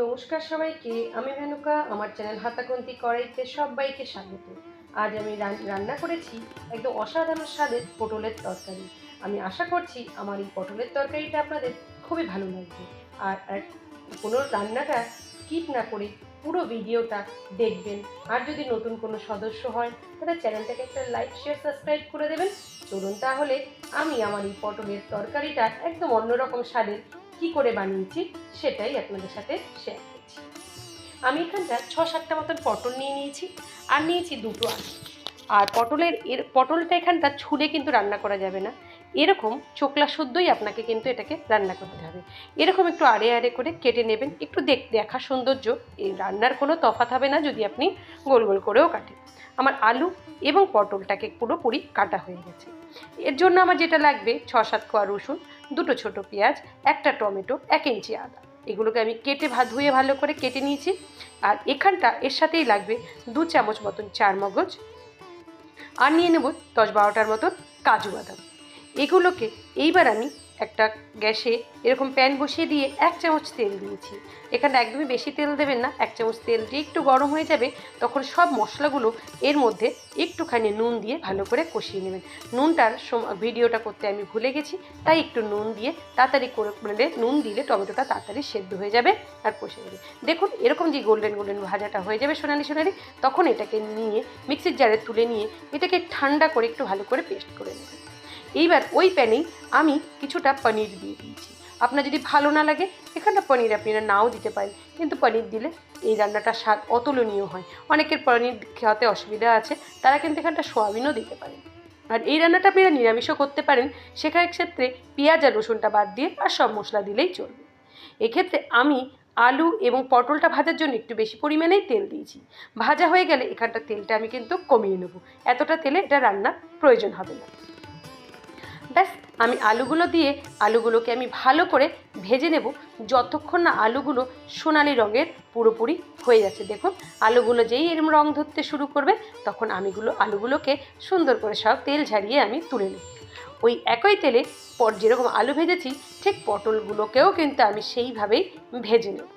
নমস্কার সবাইকে, আমি মেনকা। আমার চ্যানেল হাতাখন্তি কড়াইতে সবাইকে স্বাগত। আজ আমি রান্না করেছি একদম অসাধারণ স্বাদের পটলের তরকারি। আমি আশা করছি আমার এই পটলের তরকারিটা আপনাদের খুবই ভালো লাগবে। আর কোনো রান্নাটা স্কিপ না করে পুরো ভিডিওটা দেখবেন। আর যদি নতুন কোনো সদস্য হয় তাহলে চ্যানেলটাকে একটা লাইক, শেয়ার, সাবস্ক্রাইব করে দেবেন। চলুন তাহলে আমি আমার এই পটলের তরকারিটা একদম অন্যরকম স্বাদের কী করে বানিয়েছি সেটাই আপনাদের সাথে শেয়ার করছি। আমি এখানটা 6-7টা মতন পটল নিয়ে নিয়েছি, আর নিয়েছি দুটো আলু। আর পটলটা এখানটা ছুলে কিন্তু রান্না করা যাবে না, এরকম চোকলা শুদ্ধই আপনাকে কিন্তু এটাকে রান্না করতে হবে। এরকম একটু আড়ে আড়ে করে কেটে নেবেন। একটু দেখা সৌন্দর্য, এই রান্নার কোনো তফাৎ হবে না যদি আপনি গোল গোল করেও কাটেন। আমার আলু এবং পটলটাকে পুরোপুরি কাটা হয়ে গেছে। এর জন্য আমার যেটা লাগবে 6-7 কোয়া রসুন, দুটো ছোট পেঁয়াজ, একটা টমেটো, 1 ইঞ্চি আদা। এগুলোকে আমি কেটে ধুয়ে ভালো করে কেটে নিয়েছি। আর এখানটা এর সাথেই লাগবে 2 চামচ মতন চারমগজ, আর নিয়ে নেব 10-12টার মতন কাজু বাদাম। এগুলোকে এইবার আমি একটা গ্যাসে এরকম প্যান বসিয়ে দিয়ে 1 চামচ তেল দিয়েছি। এখানে একদমই বেশি তেল দেবেন না, 1 চামচ তেল দিয়ে একটু গরম হয়ে যাবে তখন সব মশলাগুলো এর মধ্যে একটুখানি নুন দিয়ে ভালো করে কষিয়ে নেবেন। নুনটার ভিডিওটা করতে আমি ভুলে গেছি, তাই একটু নুন দিয়ে তাড়াতাড়ি করে নুন দিলে টমেটোটা তাড়াতাড়ি সেদ্ধ হয়ে যাবে আর কষে যাবে। দেখুন এরকম যে গোল্ডেন গোল্ডেন ভাজাটা হয়ে যাবে সোনালি সোনালি, তখন এটাকে নিয়ে মিক্সির জারে তুলে নিয়ে এটাকে ঠান্ডা করে একটু ভালো করে পেস্ট করে নেবেন। এইবার ওই প্যানেই আমি কিছুটা পনির দিয়ে দিয়েছি। আপনার যদি ভালো না লাগে এখানটা পনির আপনারা নাও দিতে পারেন, কিন্তু পনির দিলে এই রান্নাটার স্বাদ অতুলনীয় হয়। অনেকের পনির খাওয়াতে অসুবিধা আছে, তারা কিন্তু এখানটা সোয়াবিনও দিতে পারেন। আর এই রান্নাটা আপনারা নিরামিষও করতে পারেন, সেখানে ক্ষেত্রে পেঁয়াজ আর রসুনটা বাদ দিয়ে আর সব মশলা দিলেই চলবে। এক্ষেত্রে আমি আলু এবং পটলটা ভাজার জন্য একটু বেশি পরিমাণেই তেল দিয়েছি। ভাজা হয়ে গেলে এখানটা তেলটা আমি কিন্তু কমিয়ে নেব, এতটা তেলে এটা রান্নার প্রয়োজন হবে না। ব্যাস, আমি আলুগুলোকে আমি ভালো করে ভেজে নেব যতক্ষণ না আলুগুলো সোনালি রঙের পুরোপুরি হয়ে যাচ্ছে। দেখুন আলুগুলো যেই এরম রং ধরতে শুরু করবে তখন আলুগুলোকে সুন্দর করে সব তেল ঝারিয়ে আমি তুলে নেব। ওই একই তেলে যেরকম আলু ভেজেছি ঠিক পটলগুলোকেও কিন্তু আমি সেইভাবেই ভেজে নেব।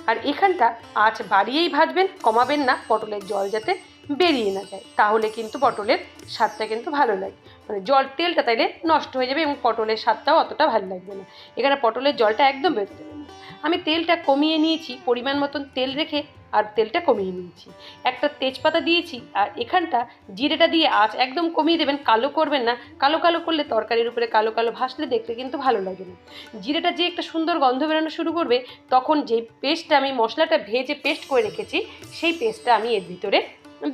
আর এখানটা আঁচ বাড়িয়েই ভাজবেন, কমাবেন না, পটলের জল যাতে বেরিয়ে না যায়, তাহলে কিন্তু পটলের স্বাদটা কিন্তু ভালো লাগে। মানে তেলটা তাইলে নষ্ট হয়ে যাবে এবং পটলের স্বাদটাও অতটা ভালো লাগবে না। এখানে পটলের জলটা একদম বেরোতে দেবেন না। আমি তেলটা কমিয়ে নিয়েছি, পরিমাণ মতন তেল রেখে আর তেলটা কমিয়ে নিয়েছি। একটা তেজপাতা দিয়েছি, আর এখানটা জিরেটা দিয়ে আঁচ একদম কমিয়ে দেবেন, কালো করবেন না। কালো কালো করলে তরকারির উপরে কালো কালো ভাসলে দেখতে কিন্তু ভালো লাগে না। জিরেটা যে একটা সুন্দর গন্ধ বেরোনো শুরু করবে তখন যে পেস্টটা আমি মশলাটা ভেজে পেস্ট করে রেখেছি সেই পেস্টটা আমি এর ভিতরে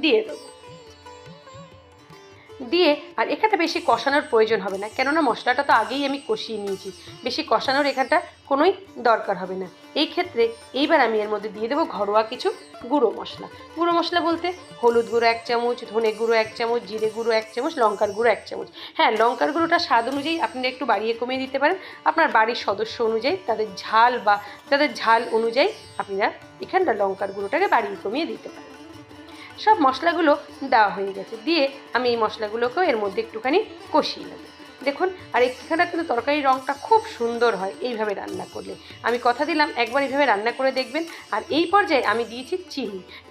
দিয়ে দেবো। দিয়ে আর এখানটা বেশি কষানোর প্রয়োজন হবে না, কেননা মশলাটা তো আগেই আমি কষিয়ে নিয়েছি। বেশি কষানোর এখানটা কোনোই দরকার হবে না। এই ক্ষেত্রে এইবার আমি এর মধ্যে দিয়ে দেবো ঘরোয়া কিছু গুঁড়ো মশলা। গুঁড়ো মশলা বলতে হলুদ গুঁড়ো 1 চামচ, ধনে গুঁড়ো 1 চামচ, জিরে গুঁড়ো 1 চামচ, লঙ্কার গুঁড়ো 1 চামচ। হ্যাঁ, লঙ্কার গুঁড়োটা স্বাদ অনুযায়ী আপনারা একটু বাড়িয়ে কমিয়ে দিতে পারেন। আপনার বাড়ির সদস্য অনুযায়ী তাদের ঝাল অনুযায়ী আপনারা এখানটা লঙ্কার গুঁড়োটাকে বাড়িয়ে কমিয়ে দিতে পারেন। সব মশলাগুলো দেওয়া হয়ে গেছে, দিয়ে আমি এই মশলাগুলোকেও এর মধ্যে একটুখানি কষিয়ে নেব। দেখুন আর এখানটা কিন্তু তরকারির রঙটা খুব সুন্দর হয় এইভাবে রান্না করলে। আমি কথা দিলাম একবার এইভাবে রান্না করে দেখবেন। আর এই পর্যায়ে আমি দিয়েছি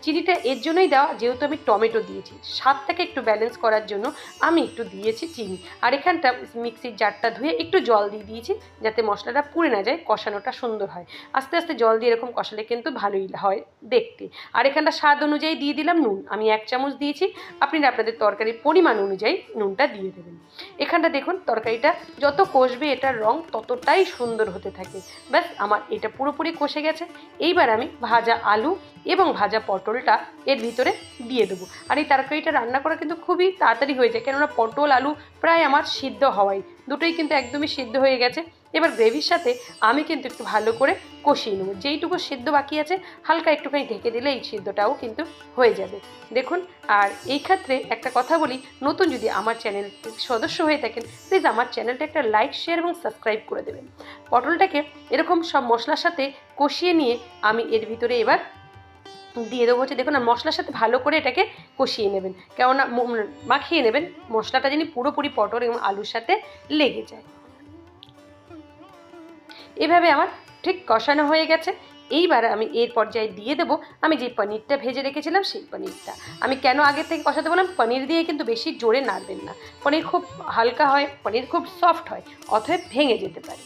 চিনিটা এর জন্যই দেওয়া, যেহেতু আমি টমেটো দিয়েছি, স্বাদটাকে একটু ব্যালেন্স করার জন্য আমি একটু দিয়েছি চিনি। আর এখানটা মিক্সির জারটা ধুয়ে একটু জল দিয়ে দিয়েছি যাতে মশলাটা পুড়ে না যায়, কষানোটা সুন্দর হয়। আস্তে আস্তে জল দিয়ে এরকম কষালে কিন্তু ভালোই হয় দেখতে। আর এখানটা স্বাদ অনুযায়ী দিয়ে দিলাম নুন, আমি 1 চামচ দিয়েছি। আপনারা আপনাদের তরকারির পরিমাণ অনুযায়ী নুনটা দিয়ে দেবেন। এখানটা দেখুন তরকারিটা যত কষবে এটার রং ততটাই সুন্দর হতে থাকে। ব্যাস, আমার এটা পুরোপুরি কষে গেছে। এইবার আমি ভাজা আলু এবং ভাজা পটলটা এর ভিতরে দিয়ে দেবো। আর এই তরকারিটা রান্না করা কিন্তু খুবই তাড়াতাড়ি হয়ে যায়, কেননা পটল আলু প্রায় আমার সিদ্ধ হওয়াই, দুটোই কিন্তু একদমই সিদ্ধ হয়ে গেছে। এবার গ্রেভির সাথে আমি কিন্তু একটু ভালো করে কষিয়ে নেবো। যেইটুকু সিদ্ধ বাকি আছে হালকা একটুখানি ঢেকে দিলে এই সিদ্ধটাও কিন্তু হয়ে যাবে। দেখুন আর এই ক্ষেত্রে একটা কথা বলি, নতুন যদি আমার চ্যানেল সদস্য হয়ে থাকেন প্লিজ আমার চ্যানেলটা একটা লাইক, শেয়ার এবং সাবস্ক্রাইব করে দেবেন। পটলটাকে এরকম সব মশলার সাথে কষিয়ে নিয়ে আমি এর ভিতরে এবার দিয়ে দেবো হচ্ছে, দেখুন আর মশলার সাথে ভালো করে এটাকে কষিয়ে নেবেন, কেননা মাখিয়ে নেবেন, মশলাটা যেন পুরোপুরি পটল এবং আলুর সাথে লেগে যায়। এভাবে আমার ঠিক কষানো হয়ে গেছে। এইবার আমি এর পর্যায়ে দিয়ে দেবো আমি যে পনিরটা ভেজে রেখেছিলাম সেই পনিরটা। আমি কেন আগে থেকে কষাতে বললাম, পনির দিয়ে কিন্তু বেশি জোরে নাড়বেন না, পনির খুব হালকা হয়, পনির খুব সফট হয়, অতএব ভেঙে যেতে পারে।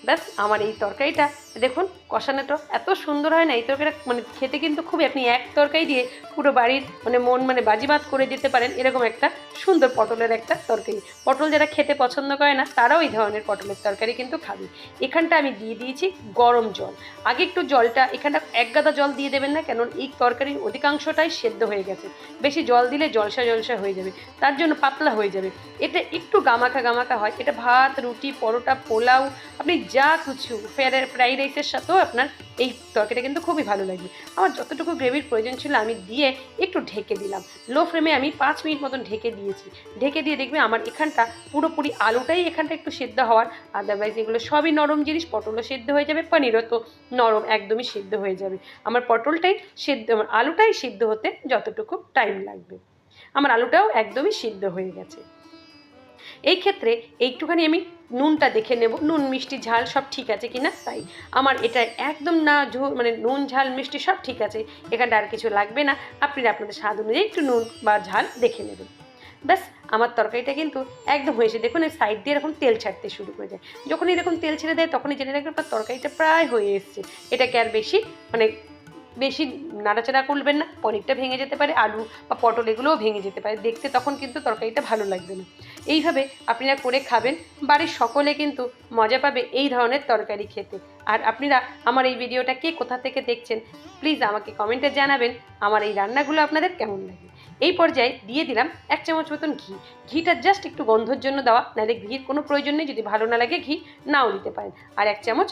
ব্যাস আমার এই তরকারিটা দেখুন কষানোটা এত সুন্দর হয় না, এই তরকারিটা মানে খেতে কিন্তু খুবই, আপনি এক তরকারি দিয়ে পুরো বাড়ির মানে মন মানে বাজিমাত করে দিতে পারেন, এরকম একটা সুন্দর পটলের একটা তরকারি। পটল যারা খেতে পছন্দ করে না তারাও এই ধরনের পটলের তরকারি কিন্তু খাবে। এখানটা আমি দিয়ে দিয়েছি গরম জল। আগে একটু জলটা এখানটা এক গাদা জল দিয়ে দেবেন না, কেন এই তরকারির অধিকাংশটাই সেদ্ধ হয়ে গেছে, বেশি জল দিলে জলসা জলসা হয়ে যাবে, তার জন্য পাতলা হয়ে যাবে। এটা একটু গামাখা গামাখা হয়, এটা ভাত, রুটি, পরোটা, পোলাও, আপনি যা কিছু ফ্রাইড রাইসের সাথেও আপনার এই তরকারিটা কিন্তু খুবই ভালো লাগবে। আমার যতটুকু গ্রেভির প্রয়োজন ছিল আমি দিয়ে একটু ঢেকে দিলাম, লো ফ্লেমে আমি 5 মিনিট মতন ঢেকে দিয়েছি। ঢেকে দিয়ে দেখবে আমার এখানটা পুরোপুরি আলুটাই এখানটা একটু সেদ্ধ হওয়ার, আদারওয়াইজ এগুলো সবই নরম জিনিস, পটলও সেদ্ধ হয়ে যাবে, পনিরও তো নরম একদমই সেদ্ধ হয়ে যাবে। আমার পটলটাই সেদ্ধ, আমার আলুটাই সিদ্ধ হতে যতটুকু টাইম লাগবে, আমার আলুটাও একদমই সিদ্ধ হয়ে গেছে। এই ক্ষেত্রে একটুখানি আমি নুনটা দেখে নেব, নুন মিষ্টি ঝাল সব ঠিক আছে কিনা। তাই আমার এটা একদম না মানে নুন ঝাল মিষ্টি সব ঠিক আছে, এখানটা আর কিছু লাগবে না। আপনারা আপনাদের স্বাদ অনুযায়ী একটু নুন বা ঝাল দেখে নেবেন। ব্যাস আমার তরকারিটা কিন্তু একদম হয়েছে। দেখুন এই সাইড দিয়ে এরকম তেল ছাড়তে শুরু করে দেয়, যখনই এরকম তেল ছেড়ে দেয় তখনই জেনে রাখবেন আপনার তরকারিটা প্রায় হয়ে এসছে। এটাকে আর বেশি নাড়াচাড়া করবেন না, পনিরটা ভেঙে যেতে পারে, আলু বা পটল এগুলোও ভেঙে যেতে পারে, দেখতে তখন কিন্তু তরকারিটা ভালো লাগবে না। এইভাবে আপনারা করে খাবেন, বাড়ির সকলে কিন্তু মজা পাবে এই ধরনের তরকারি খেতে। আর আপনারা আমার এই ভিডিওটা কে কোথা থেকে দেখছেন প্লিজ আমাকে কমেন্টে জানাবেন আমার এই রান্নাগুলো আপনাদের কেমন লাগে। এই পর্যায়ে দিয়ে দিলাম 1 চামচ মতন ঘি। ঘিটা জাস্ট একটু গন্ধর জন্য দেওয়া, নাহলে ঘির কোনো প্রয়োজন নেই, যদি ভালো না লাগে ঘি নাও দিতে পারেন। আর 1 চামচ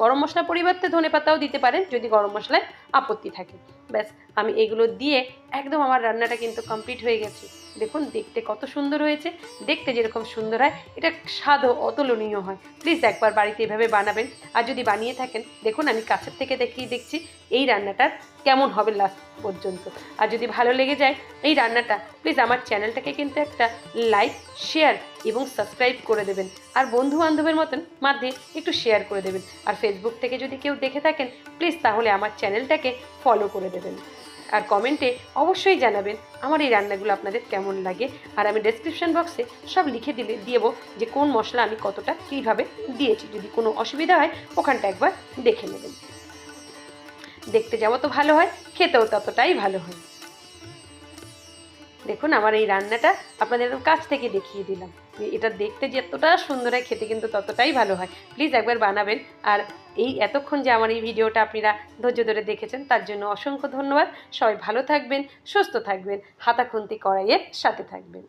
গরম মশলা পরিবর্তে ধনেপাতাও দিতে পারেন যদি গরম মশলায় আপত্তি থাকে। ব্যাস আমি এগুলো দিয়ে একদম আমার রান্নাটা কিন্তু কমপ্লিট হয়ে গেছে। দেখুন দেখতে কত সুন্দর হয়েছে, দেখতে যেরকম সুন্দর হয় এটা স্বাদও অতুলনীয় হয়। প্লিজ একবার বাড়িতে এভাবে বানাবেন, আর যদি বানিয়ে থাকেন দেখুন আমি কাছের থেকে দেখছি এই রান্নাটার কেমন হবে লাস্ট পর্যন্ত। আর যদি ভালো লেগে যায় এই রান্নাটা প্লিজ আমার চ্যানেলটাকে কিন্তু একটা লাইক, শেয়ার এবং সাবস্ক্রাইব করে দেবেন, আর বন্ধু বান্ধবের মতন মাঝে একটু শেয়ার করে দেবেন। আর ফেসবুক থেকে যদি কেউ দেখে থাকেন প্লিজ তাহলে আমার চ্যানেলটাকে ফলো করে দেবেন। আর কমেন্টে অবশ্যই জানাবেন আমার এই রান্নাগুলো আপনাদের কেমন লাগে। আর আমি ডেসক্রিপশন বক্সে সব লিখে দেবো যে কোন মশলা আমি কতটা কীভাবে দিয়েছি, যদি কোনো অসুবিধা হয় ওখানটা একবার দেখে নেবেন। দেখতে যত ভালো হয় খেতেও ততটাই ভালো হয়। দেখুন আমার এই রান্নাটা আপনাদের কাছ থেকে দেখিয়ে দিলাম, এটা দেখতে যতটা সুন্দর হয় খেতে কিন্তু ততটাই ভালো হয়। প্লিজ একবার বানাবেন। আর এই এতক্ষণ যে আমার এই ভিডিওটা আপনারা ধৈর্য ধরে দেখেছেন তার জন্য অসংখ্য ধন্যবাদ। সবাই ভালো থাকবেন, সুস্থ থাকবেন, হাতাখুন্তি কড়াইয়ের সাথে থাকবেন।